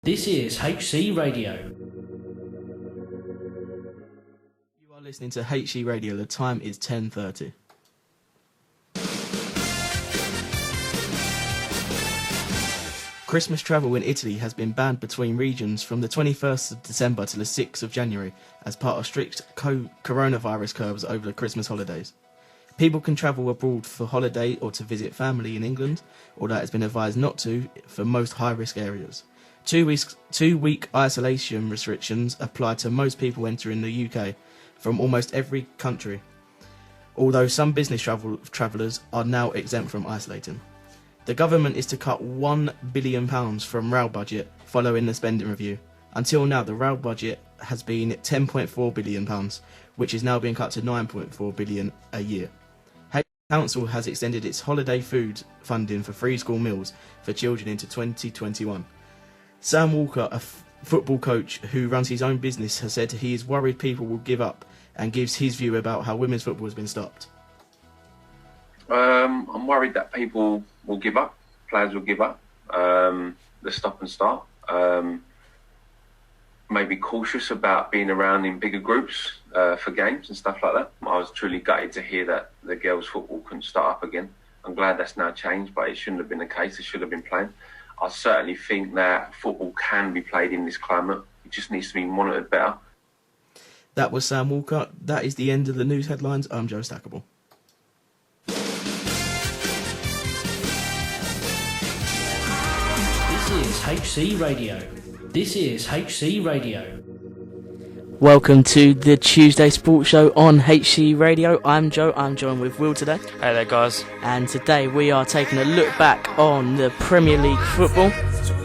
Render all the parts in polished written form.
This is HC Radio. You are listening to HC Radio. The time is 10:30. Christmas travel in Italy has been banned between regions from the 21st of December to the 6th of January as part of strict coronavirus curbs over the Christmas holidays. People can travel abroad for holiday or to visit family in England, although it has been advised not to for most high-risk areas. 2-week isolation restrictions apply to most people entering the UK from almost every country, although some business travellers are now exempt from isolating. The government is to cut £1 billion from rail budget following the spending review. Until now, the rail budget has been £10.4 billion, which is now being cut to £9.4 billion a year. Council has extended its holiday food funding for free school meals for children into 2021. Sam Walker, a football coach who runs his own business, has said he is worried people will give up and gives his view about how women's football has been stopped. I'm worried that people will give up, players will give up, the stop and start. Maybe cautious about being around in bigger groups for games and stuff like that. I was truly gutted to hear that the girls' football couldn't start up again. I'm glad that's now changed, but it shouldn't have been the case. It should have been playing. I certainly think that football can be played in this climate. It just needs to be monitored better. That was Sam Walker. That is the end of the news headlines. I'm Joe Stackable. This is HC Radio. This is HC Radio. Welcome to the Tuesday Sports Show on HC Radio. I'm Joe. I'm joined with Will today. Hey there, guys. And today we are taking a look back on the Premier League football.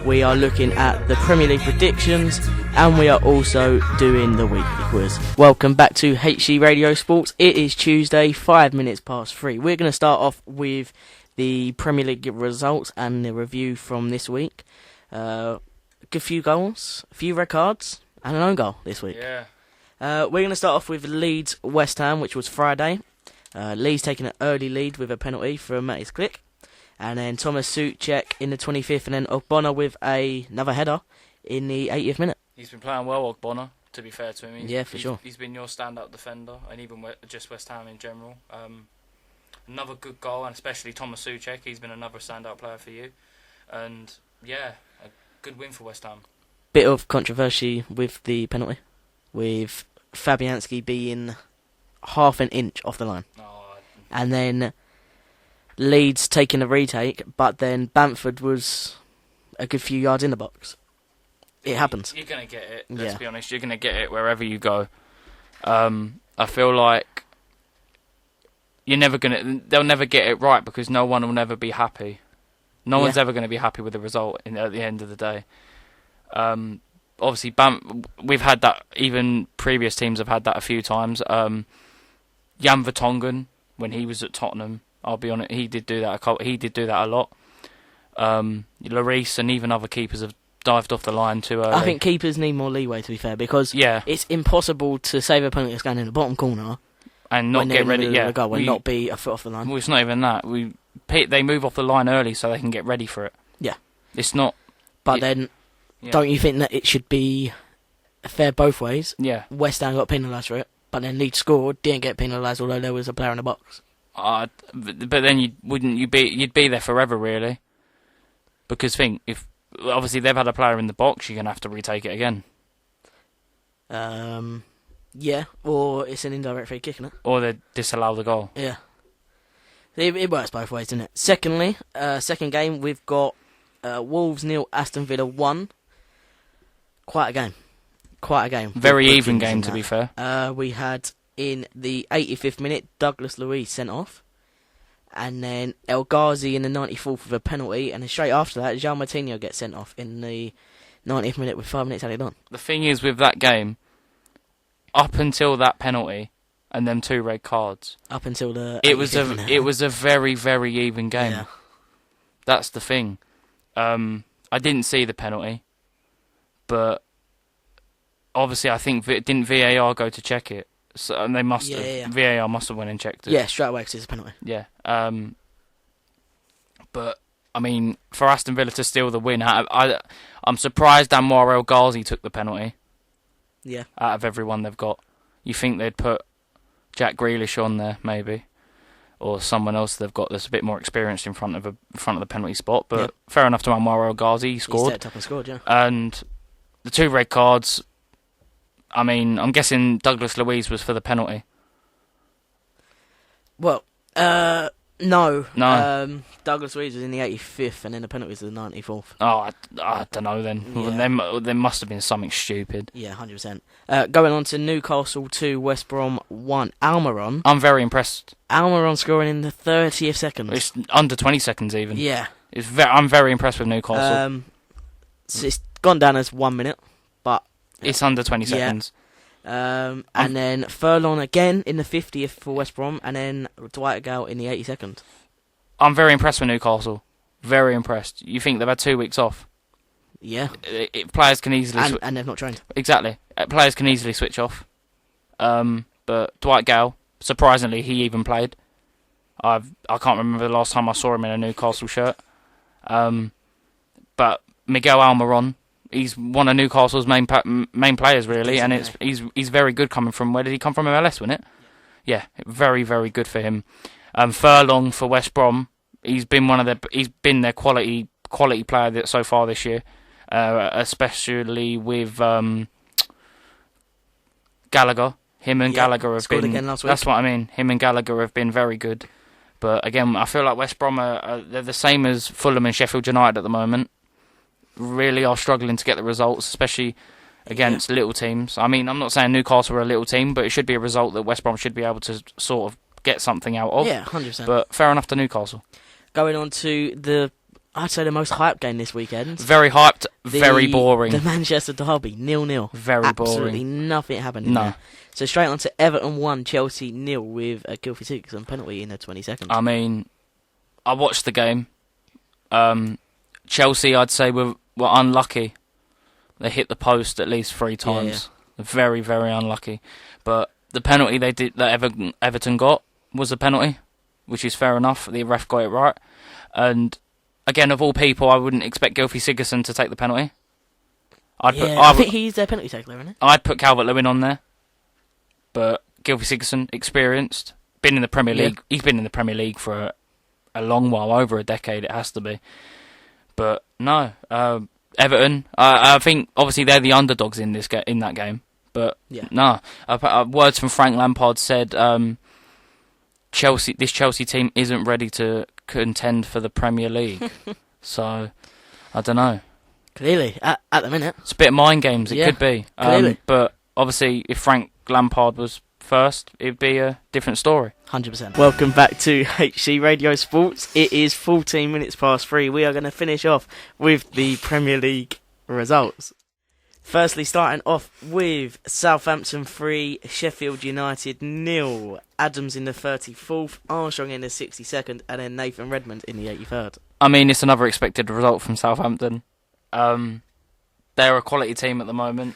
We are looking at the Premier League predictions, and we are also doing the weekly quiz. Welcome back to HC Radio Sports. It is Tuesday, 5 minutes past 3. We're going to start off with the Premier League results and the review from this week. A good few goals, a few red cards, and an own goal this week. Yeah. We're going to start off with Leeds West Ham, which was Friday. Leeds taking an early lead with a penalty from Matis Click. And then Thomas Souček in the 25th, and then Ogbonna with another header in the 80th minute. He's been playing well, Ogbonna, to be fair to him. Yeah, for sure. He's been your standout defender, and even just West Ham in general. Another good goal, and especially Thomas Souček. He's been another standout player for you. And, yeah, a good win for West Ham. Bit of controversy with the penalty, with Fabianski being half an inch off the line. And then Leeds taking a retake, but then Bamford was a good few yards in the box. It happens. You're going to get it, let's be honest. You're going to get it wherever you go. I feel like they'll never get it right because no one will never be happy. No one's ever going to be happy with the result at the end of the day. Obviously, we've had that. Even previous teams have had that a few times. Jan Vertonghen, when he was at Tottenham, I'll be honest, he did do that a lot. Lloris and even other keepers have dived off the line too early. I think keepers need more leeway, to be fair, because it's impossible to save a penalty that's going in the bottom corner and not get ready. And not be a foot off the line. Well, it's not even that. They move off the line early so they can get ready for it. Yeah, it's not. But then, don't you think that it should be fair both ways? Yeah. West Ham got penalised for it, but then Leeds scored, didn't get penalised, although there was a player in the box. But then you'd be there forever, really. Because if obviously they've had a player in the box, you're gonna have to retake it again. Yeah, or it's an indirect free kick, isn't it? Or they disallow the goal. Yeah. It works both ways, doesn't it? Secondly, second game, we've got Wolves 0, Aston Villa 1. Quite a game. Very even game, to be fair. We had, in the 85th minute, Douglas Luiz sent off. And then El Ghazi in the 94th with a penalty. And then straight after that, João Moutinho gets sent off in the 90th minute with 5 minutes added on. The thing is with that game, up until that penalty and them 2 red cards, up until the it was a very, very even game. Yeah. That's the thing. I didn't see the penalty, but obviously I think didn't VAR go to check it? So and they must have. VAR must have went and checked it. Yeah, straight away because it's a penalty. Yeah. But I mean, for Aston Villa to steal the win, I'm surprised Anwar El Ghazi took the penalty. Yeah. Out of everyone they've got, you think they'd put Jack Grealish on there, maybe, or someone else they've got that's a bit more experienced in front of the penalty spot. But fair enough to Anwar El Ghazi, he scored. He stepped up and scored, yeah. And the 2 red cards. I mean, I'm guessing Douglas Luiz was for the penalty. Well, no. Douglas Luiz was in the 85th, and then the penalty was the 94th. Oh, I don't know then. Yeah. There must have been something stupid. Yeah, 100%. Going on to Newcastle 2, West Brom 1. Almiron. I'm very impressed. Almiron scoring in the 30th second. It's under 20 seconds even. Yeah. I'm very impressed with Newcastle. So it's gone down as 1 minute, but... It's under 20 seconds. And then Furlong again in the 50th for West Brom, and then Dwight Gale in the 82nd. I'm very impressed with Newcastle. Very impressed. You think they've had 2 weeks off? Yeah. Players can easily... And they've not trained. Exactly. Players can easily switch off. But Dwight Gale, surprisingly, he even played. I can't remember the last time I saw him in a Newcastle shirt. But Miguel Almiron, he's one of Newcastle's main players, really, and he's very good coming from... Where did he come from? MLS, wasn't it? Yeah, very, very good for him. Furlong for West Brom, he's been their quality player so far this year, especially with Gallagher. Him and Gallagher have been... Again last week. That's what I mean. Him and Gallagher have been very good. But again, I feel like West Brom they're the same as Fulham and Sheffield United at the moment. Really are struggling to get the results, especially against little teams. I mean, I'm not saying Newcastle are a little team, but it should be a result that West Brom should be able to sort of get something out of. Yeah, 100%. But fair enough to Newcastle. Going on to I'd say the most hyped game this weekend. Very hyped, very boring. The Manchester Derby, 0-0. Very Absolutely boring. Nothing happened in there. So straight on to Everton 1, Chelsea 0 with a Gylfi Sigurdsson penalty in the 22nd. I mean, I watched the game. Chelsea, I'd say, were unlucky. They hit the post at least 3 times. Yeah. Very, very unlucky. But the penalty that Everton got was a penalty, which is fair enough. The ref got it right. And again, of all people, I wouldn't expect Gylfi Sigurdsson to take the penalty. I think he's their penalty taker, isn't he? I'd put Calvert-Lewin on there. But Gylfi Sigurdsson, experienced, been in the Premier League. Yeah. He's been in the Premier League for a long while, over a decade it has to be. But no, Everton, I think obviously they're the underdogs in that game. But no, words from Frank Lampard said this Chelsea team isn't ready to contend for the Premier League. So I don't know. Clearly, at the minute, it's a bit of mind games. It could be. Clearly. But obviously, if Frank Lampard was first, it'd be a different story. 100%. Welcome back to HC Radio Sports. It is 14 minutes past 3. We are going to finish off with the Premier League results. Firstly, starting off with Southampton 3, Sheffield United 0. Adams in the 34th, Armstrong in the 62nd, and then Nathan Redmond in the 83rd. I mean, it's another expected result from Southampton. They're a quality team at the moment.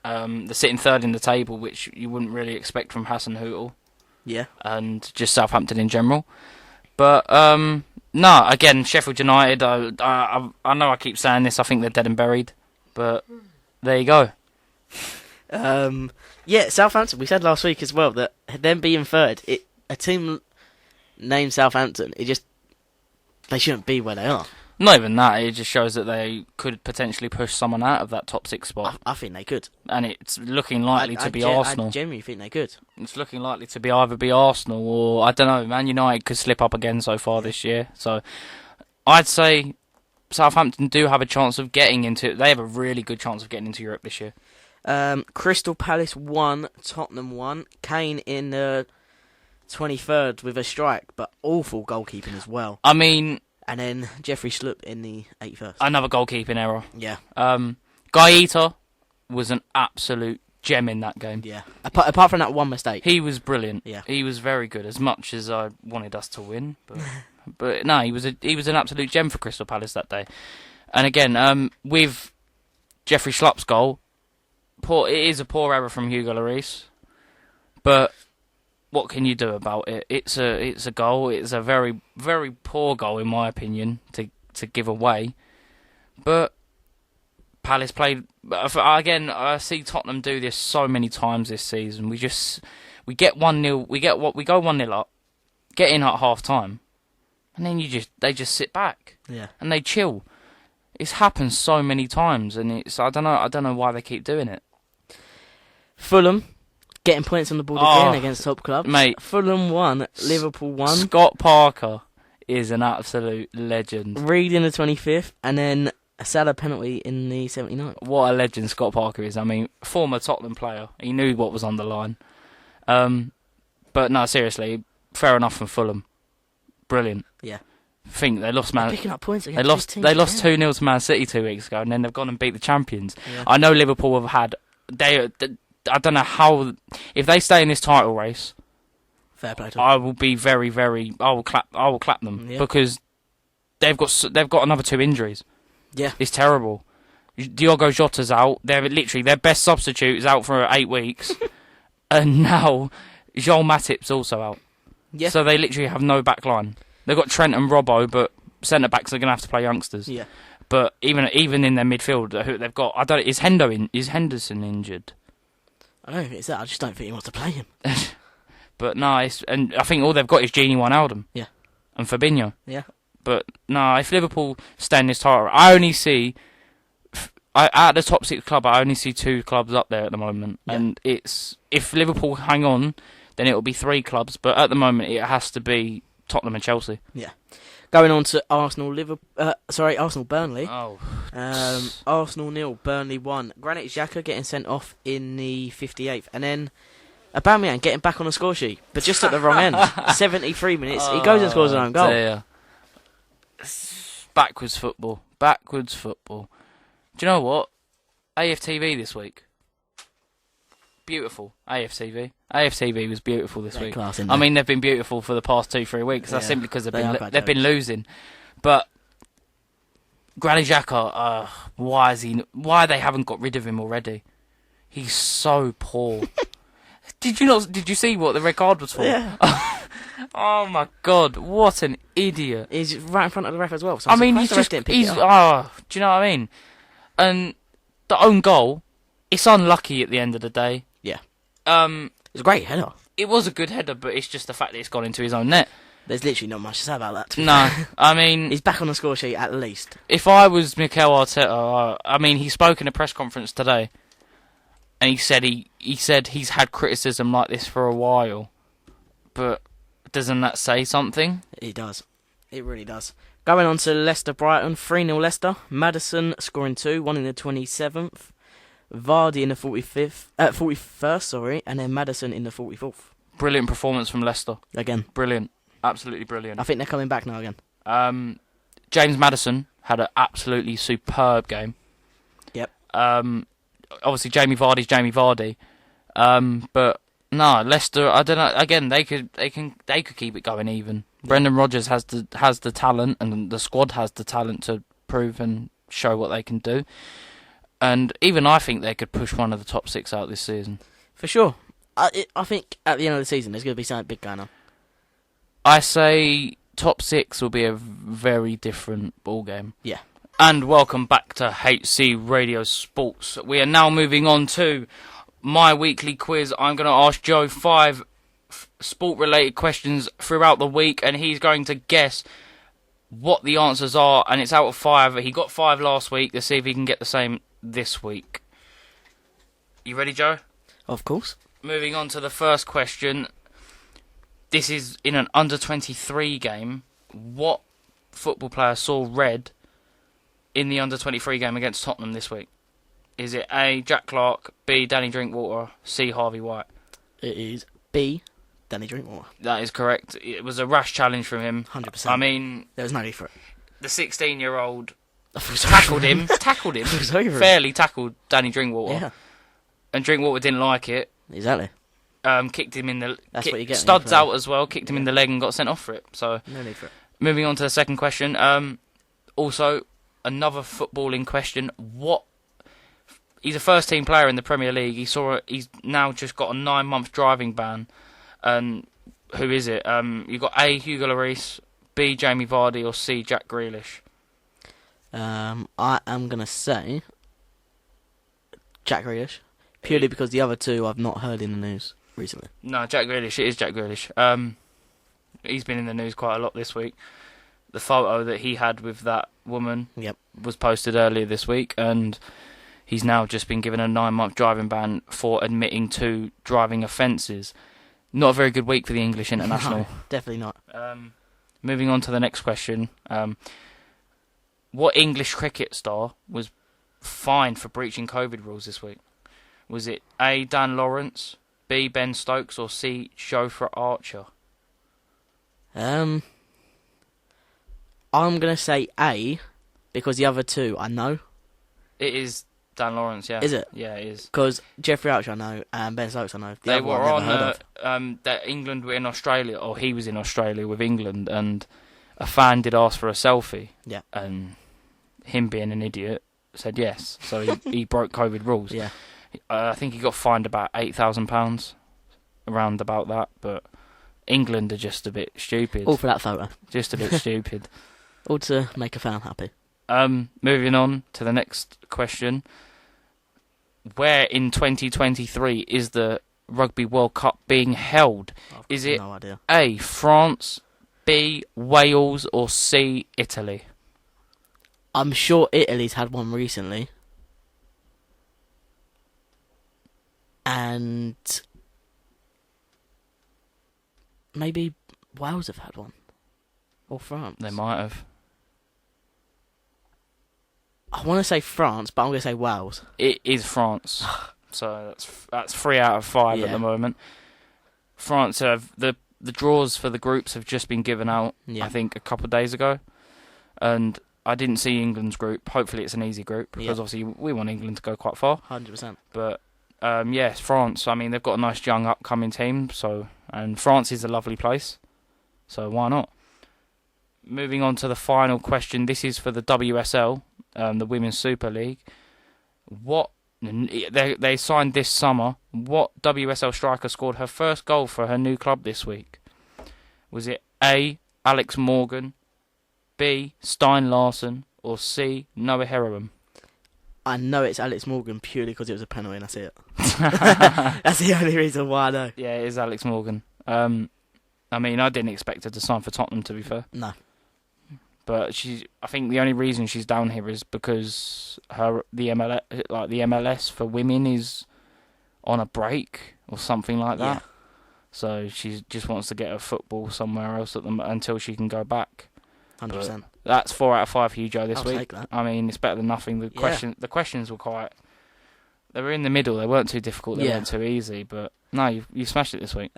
They're sitting third in the table, which you wouldn't really expect from Hasenhüttl. Yeah. And just Southampton in general. But, no, again, Sheffield United, I know I keep saying this, I think they're dead and buried. But there you go. Southampton, we said last week as well that them being third, a team named Southampton, they shouldn't be where they are. Not even that, it just shows that they could potentially push someone out of that top 6 spot. I think they could. And it's looking likely to be Arsenal. I genuinely think they could. It's looking likely to be either Arsenal or, I don't know, Man United could slip up again so far this year. So I'd say Southampton do have a chance of getting into... They have a really good chance of getting into Europe this year. Crystal Palace 1, Tottenham 1. Kane in the 23rd with a strike, but awful goalkeeping as well. I mean... And then Jeffrey Schlupp in the 81st. Another goalkeeping error. Yeah. Gaeta was an absolute gem in that game. Yeah. Apart from that one mistake. He was brilliant. Yeah. He was very good, as much as I wanted us to win. But no, he was an absolute gem for Crystal Palace that day. And again, with Jeffrey Schlupp's goal, it is a poor error from Hugo Lloris. But what can you do about it? It's a goal. It's a very, very poor goal, in my opinion, to give away. But Palace played again. I see Tottenham do this so many times this season. We get 1-0. We go 1-0 up, get in at half time, and then they just sit back. Yeah. And they chill. It's happened so many times, and I don't know why they keep doing it. Fulham getting points on the board again against top clubs. Mate. Fulham 1, Liverpool 1. Scott Parker is an absolute legend. Reed in the 25th, and then a Salah penalty in the 79th. What a legend Scott Parker is. I mean, former Tottenham player. He knew what was on the line. But no, seriously, fair enough from Fulham. Brilliant. Yeah. I think they lost Picking up points against They lost 2-0 to Man City 2 weeks ago, and then they've gone and beat the champions. Yeah. I know Liverpool have had. I don't know how. If they stay in this title race, Fair play to them. I will be very, very. I will clap them because they've got another 2 injuries. Yeah. It's terrible. Diogo Jota's out. They're literally their best substitute is out for 8 weeks, and now Joel Matip's also out. Yeah. So they literally have no back line. They've got Trent and Robbo, but centre backs are going to have to play youngsters. Yeah. But even in their midfield, who they've got, is Henderson injured? I don't think it's that. I just don't think he wants to play him. But no, and I think all they've got is Gini Wijnaldum. Yeah. And Fabinho. Yeah. But no, if Liverpool stay in this title, I only see. Out of the top 6 club, I only see 2 clubs up there at the moment, and it's if Liverpool hang on, then it will be 3 clubs. But at the moment, it has to be Tottenham and Chelsea. Yeah. Going on to Arsenal Burnley. Oh. Arsenal 0, Burnley 1. Granit Xhaka getting sent off in the 58th, and then Aubameyang getting back on the score sheet, but just at the wrong end. 73 minutes, he goes and scores an own goal. Dear. Backwards football. Do you know what? AFTV this week. Beautiful. AFTV was beautiful this week. Class, I mean, they've been beautiful for the past 2-3 weeks. That's simply because they've been losing. But Granit Xhaka, why they haven't got rid of him already? He's so poor. Did you see what the red card was for? Yeah. Oh my God, what an idiot. He's right in front of the ref as well. So I mean, do you know what I mean? And the own goal, it's unlucky at the end of the day. Yeah. It's a great header. It was a good header, but it's just the fact that it's gone into his own net. There's literally not much to say about that. No, I mean... He's back on the score sheet at least. If I was Mikel Arteta, I mean, he spoke in a press conference today, and he said he's had criticism like this for a while, but doesn't that say something? It does. It really does. Going on to Leicester-Brighton, 3-0 Leicester. Madison scoring 2, 1 in the 27th. Vardy in the 41st, and then Madison in the 44th. Brilliant performance from Leicester. Again. Brilliant. Absolutely brilliant. I think they're coming back now again. James Maddison had an absolutely superb game. Yep. Obviously, Jamie Vardy's Jamie Vardy. But no, Leicester. I don't know. Again, they could keep it going even. Yeah. Brendan Rodgers has the talent, and the squad has the talent to prove and show what they can do. And even I think they could push one of the top 6 out this season. For sure. I think at the end of the season there's going to be something big going on. I say top 6 will be a very different ball game. Yeah. And welcome back to HC Radio Sports. We are now moving on to my weekly quiz. I'm going to ask Joe 5 sport-related questions throughout the week, and he's going to guess what the answers are, and it's out of 5. He got 5 last week. Let's see if he can get the same this week. You ready, Joe? Of course. Moving on to the first question. This is in an under-23 game. What football player saw red in the under-23 game against Tottenham this week? Is it A, Jack Clarke, B, Danny Drinkwater, C, Harvey White? It is B, Danny Drinkwater. That is correct. It was a rash challenge from him. 100%. I mean... There was no need for it. The 16-year-old tackled him, fairly tackled Danny Drinkwater. Yeah. And Drinkwater didn't like it. Exactly. Kicked him in the... That's what you get. Studs out as well, kicked him in the leg and got sent off for it. So no need for it. Moving on to the second question. Also, another footballing question. He's a first-team player in the Premier League. He's now just got a 9-month driving ban. And who is it? You've got A, Hugo Lloris, B, Jamie Vardy, or C, Jack Grealish. I am going to say Jack Grealish, purely because the other two I've not heard in the news recently. No, Jack Grealish. It is Jack Grealish. He's been in the news quite a lot this week. The photo that he had with that woman was posted earlier this week, and he's now just been given a 9-month driving ban for admitting to driving offences. Not a very good week for the English international. No, definitely not. Moving on to the next question. What English cricket star was fined for breaching COVID rules this week? Was it A. Dan Lawrence, B. Ben Stokes, or C. Jofra Archer? I'm going to say A, because the other two I know. It is Dan Lawrence, yeah. Is it? Yeah, it is. Because Jeffrey Archer I know, and Ben Stokes I know. They were on that England were in Australia, or he was in Australia with England, and a fan did ask for a selfie. Yeah. And him being an idiot said yes, so he broke COVID rules. Yeah. I think he got fined about £8,000, around about that, but England are just a bit stupid. All for that photo. Just a bit stupid. All to make a fan happy. Moving on to the next question. Where in 2023 is the Rugby World Cup being held? Is it no idea. A, France, B, Wales, or C, Italy? I'm sure Italy's had one recently. And maybe Wales have had one. Or France. They might have. I want to say France, but I'm going to say Wales. It is France. So that's 3 out of 5 at the moment. France have the draws for the groups have just been given out. I think a couple of days ago, and I didn't see England's group. Hopefully, it's an easy group because obviously we want England to go quite far. 100%. But yes, France. I mean, they've got a nice young upcoming team. And France is a lovely place. So why not? Moving on to the final question. This is for the WSL, the Women's Super League. What they signed this summer? What WSL striker scored her first goal for her new club this week? Was it A, Alex Morgan, B, Stein Larson, or C, Noah Heron? I know it's Alex Morgan purely because it was a penalty and that's it. That's the only reason why I know. Yeah, it is Alex Morgan. I mean, I didn't expect her to sign for Tottenham, to be fair. No. But I think the only reason she's down here is because the MLS for women is on a break or something like that. Yeah. So she just wants to get her football somewhere else until she can go back. 100%. But that's 4 out of 5 for you, Joe, this I'll week. take that. I mean, it's better than nothing. The questions were they were in the middle. They weren't too difficult. They weren't too easy. But no, you smashed it this week.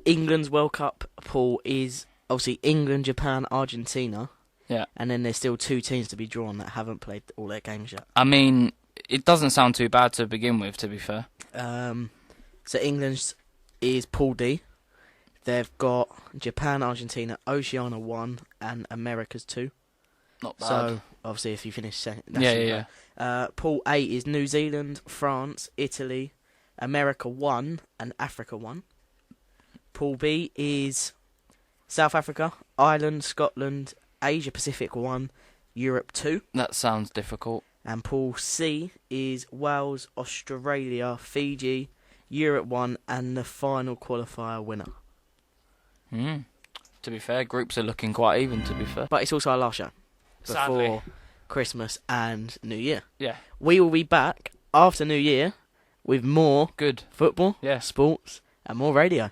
England's World Cup pool is obviously England, Japan, Argentina. Yeah. And then there's still 2 teams to be drawn that haven't played all their games yet. I mean, it doesn't sound too bad to begin with, to be fair. So England's is Pool D. They've got Japan, Argentina, Oceania 1, and America's 2. Not bad. So, obviously, if you finish second... Yeah. Pool A is New Zealand, France, Italy, America 1, and Africa 1. Pool B is South Africa, Ireland, Scotland, Asia Pacific 1, Europe 2. That sounds difficult. And Pool C is Wales, Australia, Fiji, Europe 1, and the final qualifier winner. To be fair, groups are looking quite even, to be fair. But it's also our last show before Sadly. Christmas and New Year. Yeah. We will be back after New Year with more Good football, Yeah. sports, and more radio.